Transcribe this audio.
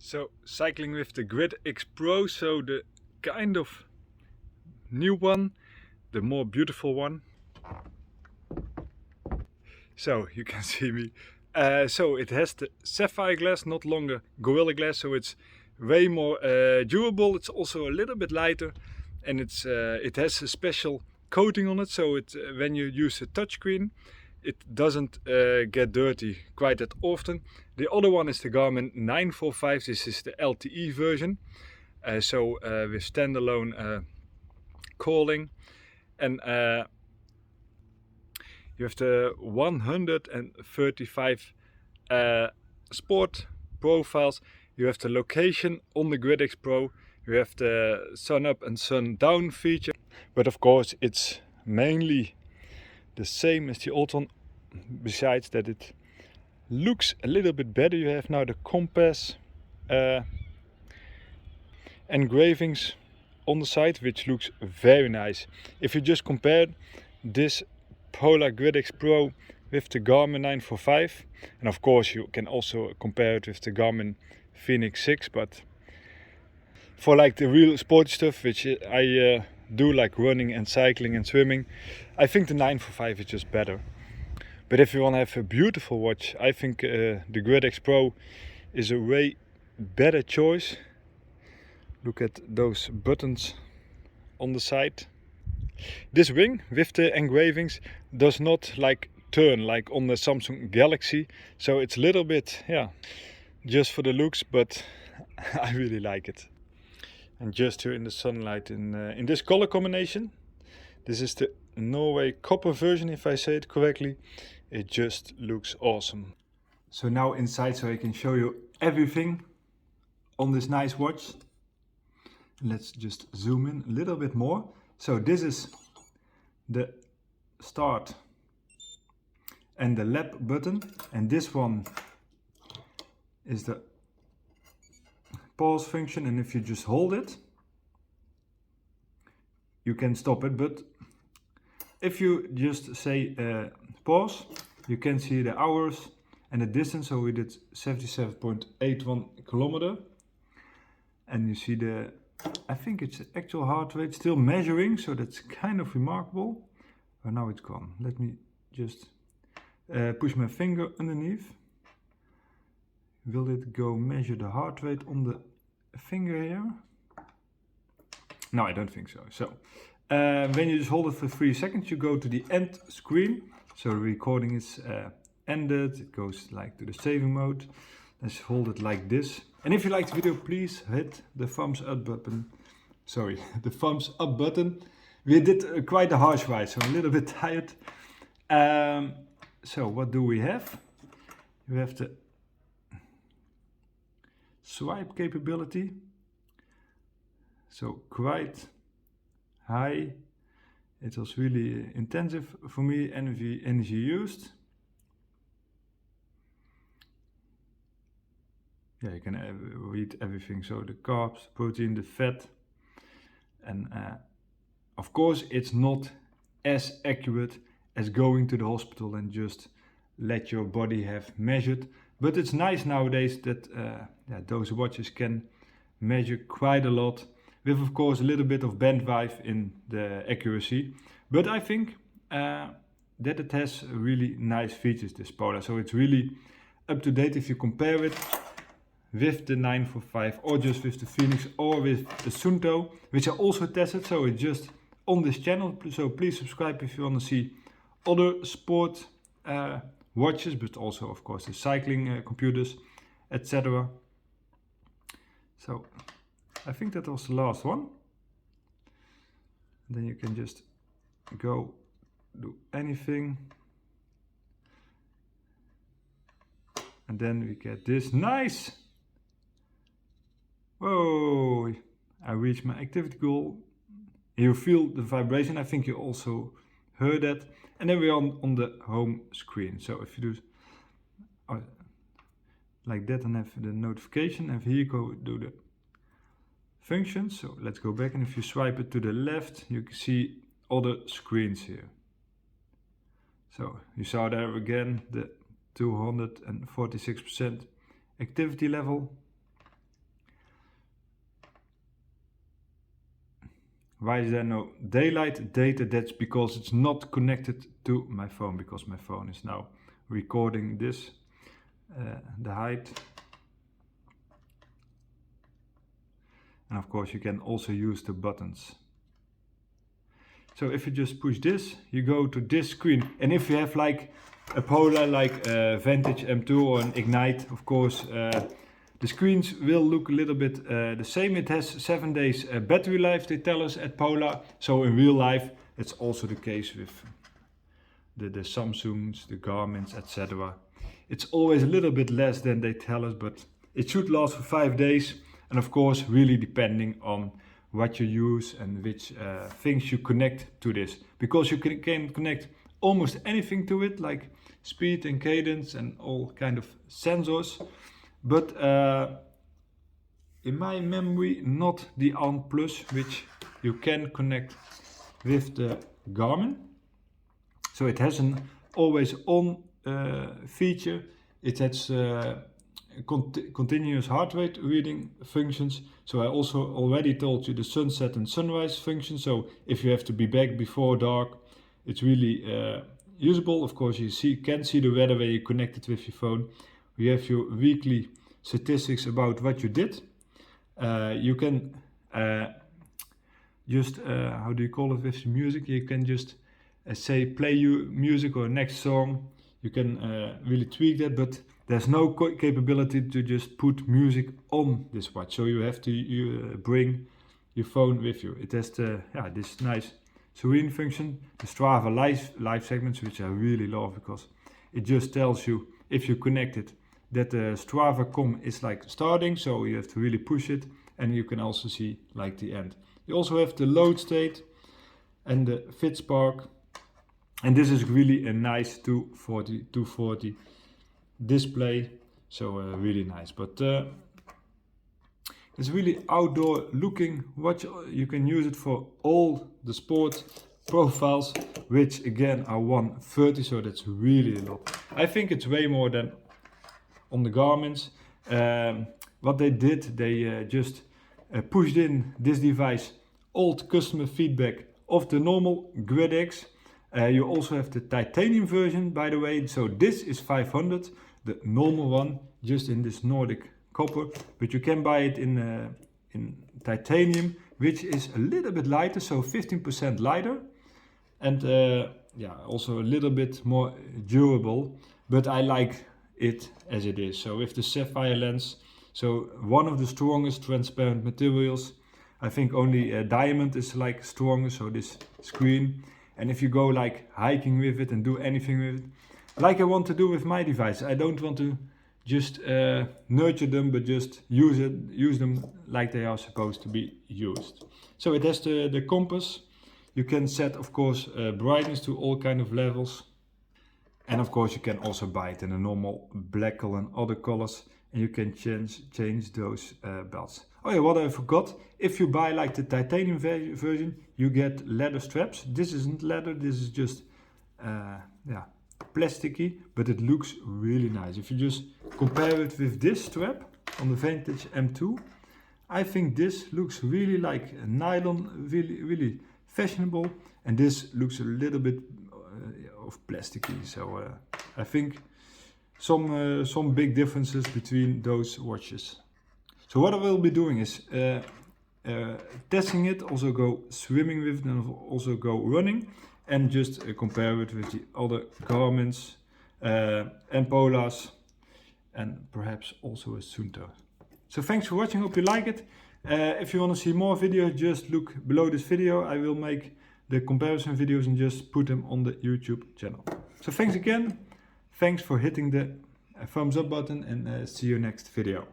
So cycling with the Grid X Pro, so the kind of new one, the more beautiful one. So you can see me. So it has the Saphire glass, not longer Gorilla Glass, so it's way more durable. It's also a little bit lighter, and it has a special coating on it, so when you use a touchscreen, it doesn't get dirty quite that often. The other one is the Garmin 945. This is the LTE version, with standalone calling, and you have the 135 sport profiles. You have the location on the Grid X Pro. You have the sun up and sun down feature, but of course it's mainly the same as the old one, besides that it looks a little bit better. You have now the compass engravings on the side, which looks very nice. If you just compare this Polar Grid X Pro with the Garmin 945, and of course you can also compare it with the Garmin Fenix 6, but for like the real sporty stuff, which I do, like running and cycling and swimming, I think the 945 is just better. But if you want to have a beautiful watch, I think the Grid X Pro is a way better choice. Look at those buttons on the side. This ring with the engravings does not like turn like on the Samsung Galaxy, so it's a little bit, yeah, just for the looks, but I really like it. And just here in the sunlight in this color combination, this is the Norway copper version, if I say it correctly. It just looks awesome. So now inside, so I can show you everything on this nice watch. Let's just zoom in a little bit more. So this is the start and the lap button, and this one is the pause function, and if you just hold it you can stop it, but if you just say pause, you can see the hours and the distance. So we did 77.81 kilometer, and you see the, I think it's the actual heart rate still measuring, so that's kind of remarkable. Oh, now it's gone. Let me just push my finger underneath. Will it go measure the heart rate on the finger here? No, I don't think so. So when you just hold it for 3 seconds, you go to the end screen. So the recording is ended. It goes like to the saving mode. Let's hold it like this. And if you like the video, please hit the thumbs up button. Sorry, the thumbs up button. We did quite a harsh ride, so I'm a little bit tired. So what do we have? We have the swipe capability. So quite high. It was really intensive for me, energy used. Yeah, you can read everything. So the carbs, protein, the fat, and of course it's not as accurate as going to the hospital and just let your body have measured. But it's nice nowadays that those watches can measure quite a lot, with of course a little bit of bandwidth in the accuracy. But I think that it has really nice features, this Polar. So it's really up to date if you compare it with the 945 or just with the Phoenix or with the Sunto, which I also tested. So it's just on this channel. So please subscribe if you want to see other sport watches, but also of course the cycling computers, etc. So I think that was the last one. Then you can just go do anything, and then we get this nice, whoa, I reached my activity goal. You feel the vibration, I think you also heard that. And then we're on the home screen. So if you do like that and have the notification, and here you go do the functions. So let's go back, and if you swipe it to the left, you can see other screens here. So you saw there again the 246% activity level. Why is there no daylight data? That's because it's not connected to my phone, because my phone is now recording this, the height. And of course you can also use the buttons. So if you just push this, you go to this screen. And if you have like a Polar, like a Vantage M2 or an Ignite, of course, the screens will look a little bit the same. It has 7 days battery life, they tell us at Polar. So in real life, it's also the case with the Samsungs, the Garmins, etc. It's always a little bit less than they tell us, but it should last for 5 days. And of course, really depending on what you use and which things you connect to this. Because you can connect almost anything to it, like speed and cadence and all kind of sensors. But in my memory, not the On Plus, which you can connect with the Garmin. So it has an always on feature. It has continuous heart rate reading functions. So I also already told you the sunset and sunrise function. So if you have to be back before dark, it's really usable. Of course, you can see the weather when you connect it with your phone. You have your weekly statistics about what you did. You can just, how do you call it with music? You can just say play you music or next song. You can really tweak that, but there's no capability to just put music on this watch. So you have to bring your phone with you. It has this nice serene function, the Strava live segments, which I really love because it just tells you if you connect it that the Strava.com is like starting, so you have to really push it, and you can also see like the end. You also have the load state and the FitSpark, and this is really a nice 240 display, so really nice. But it's really outdoor looking watch. You can use it for all the sport profiles, which again are 130, so that's really a lot. I think it's way more than on the Garmin's. What they did, they just pushed in this device old customer feedback of the normal GridX. You also have the titanium version, by the way. So this is 500, the normal one, just in this Nordic copper. But you can buy it in titanium, which is a little bit lighter, so 15% lighter. And also a little bit more durable. But I like it as it is. So with the Saphire lens, so one of the strongest transparent materials. I think only diamond is like stronger, so this screen. And if you go like hiking with it and do anything with it, like I want to do with my device, I don't want to just nurture them, but just use them like they are supposed to be used. So it has the compass. You can set, of course, brightness to all kind of levels. And of course you can also buy it in a normal black color and other colors, and you can change those belts. Oh yeah, what I forgot, if you buy like the titanium version, you get leather straps. This isn't leather, this is just plasticky, but it looks really nice. If you just compare it with this strap on the Vantage M2, I think this looks really like a nylon, really fashionable, and this looks a little bit of plasticky. So I think some big differences between those watches. So what I will be doing is testing it, also go swimming with it, and also go running, and just compare it with the other Garmin's and Polars, and perhaps also a Suunto. So thanks for watching, hope you like it. If you want to see more videos, just look below this video. I will make the comparison videos and just put them on the YouTube channel. So thanks again, thanks for hitting the thumbs up button, and see you next video.